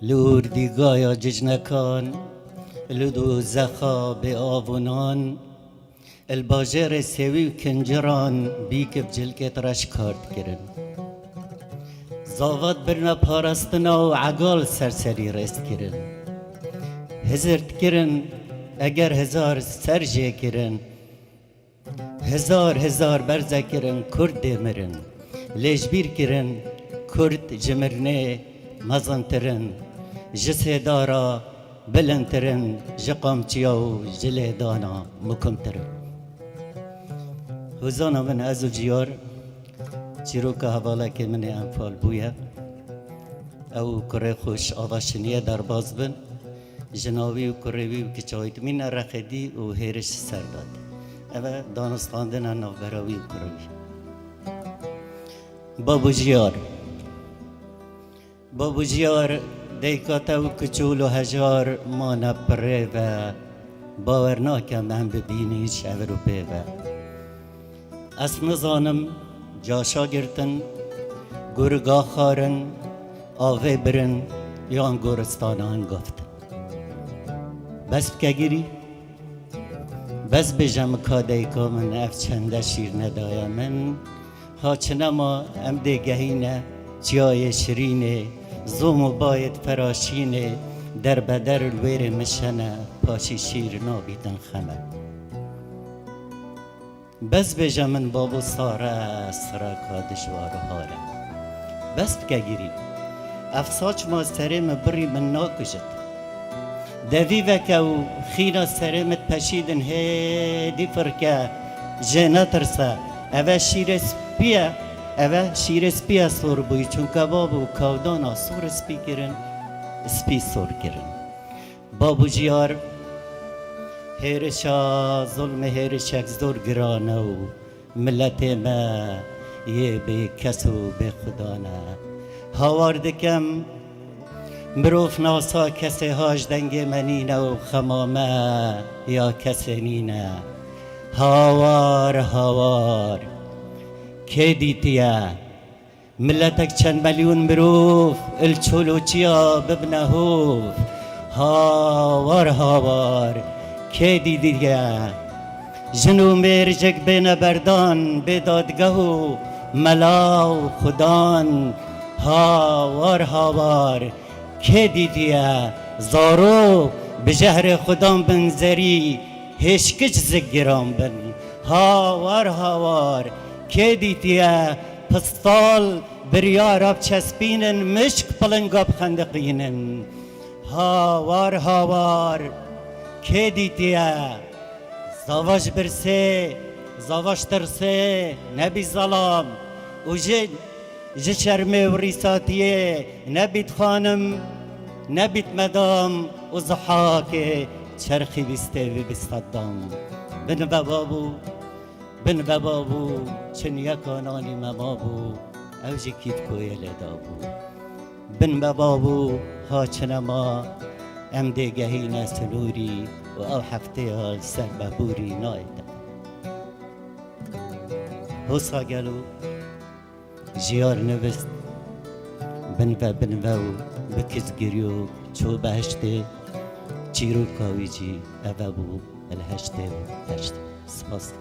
لور دیگایا ججنکان لدو زخا به آونان الباجر سوی و کنجران بیکف جلکت رش کارت کرن زاوات برنا پارستنا و عگال سرسری رست کرن هزرت کرن اگر هزار سرجه کرن هزار برزه کرن کرد مرن لیجبیر کرن کرد جمرنه مزنترن جسه دارا بلندترن جقامچیا و جله دانا مکمترن وزانا من ازو جیار چیروکا حواله که من انفال بویا او کره خوش آواشنیه در باز بن جناوی و کروی و کچایت من رخدی و هیرش سر داد او دانستاندن نوبراوی و کروی بابو جیار دیکاتا و کچول و هجار ما نپره و باور ناکم هم ببینی شعر و پیوه از نزانم جاشا گرتن گرگا خارن آوه برن یا گورستان هنگافتن بس بکگیری بس بجم کاده که من اف چنده شیر ندایا من هاچنما ام دیگهینه جای شرینه زومو باید فراشینه در بدر الویر مشنه پاشی شیر نابیدن خمه بس بجم من بابو ساره سرا کادشوار هاره بس بکگیری افساچ ما سرم بری من ناکجد دوی وکه و خینا سرمت پشیدن هیدی فرکه جه نترسه اوه شیر سپیه سور بوی چون کباب و کودانا سور سپی کرن سپی سور کرن بابو جیار هیرشا ظلم هیرشک زور گرانه و ملت ما یه به کس و به خدا نه هاواردکم مروف ناسا کسی هاش دنگ منینه و خمامه یا کسی نینه هاوار که دیتیه ملتک چند میلیون مروف الچولوچیا ببنه هوف هاوار که دیدیه جنو میرجک بین بردان به دادگه و ملاو خدان هاوار که دیدیه زارو به جهر خدام بنزری هشکچ زگرام بن هاوار که دیدیه پستال بریار اب چسبینن مشک پلنگاب خندقینن هاوار که دیدیه زواج برسه زواج ترسه نبی ظلام و جه شرمه و ریساتیه نبید خانم نبید مدام و زحاکه چرخی بسته و بستدام بن بابو چن یکانانی ممابو اوجی کیف کویه لدابو بن بابو ها چنما ام دیگهی نسلوری و او هفته ها سر ببوری نایده حسا گلو جیار نوست بن و بکز گریو چو بهشته چیرو کاوی جی اوه بو الهشته سپاس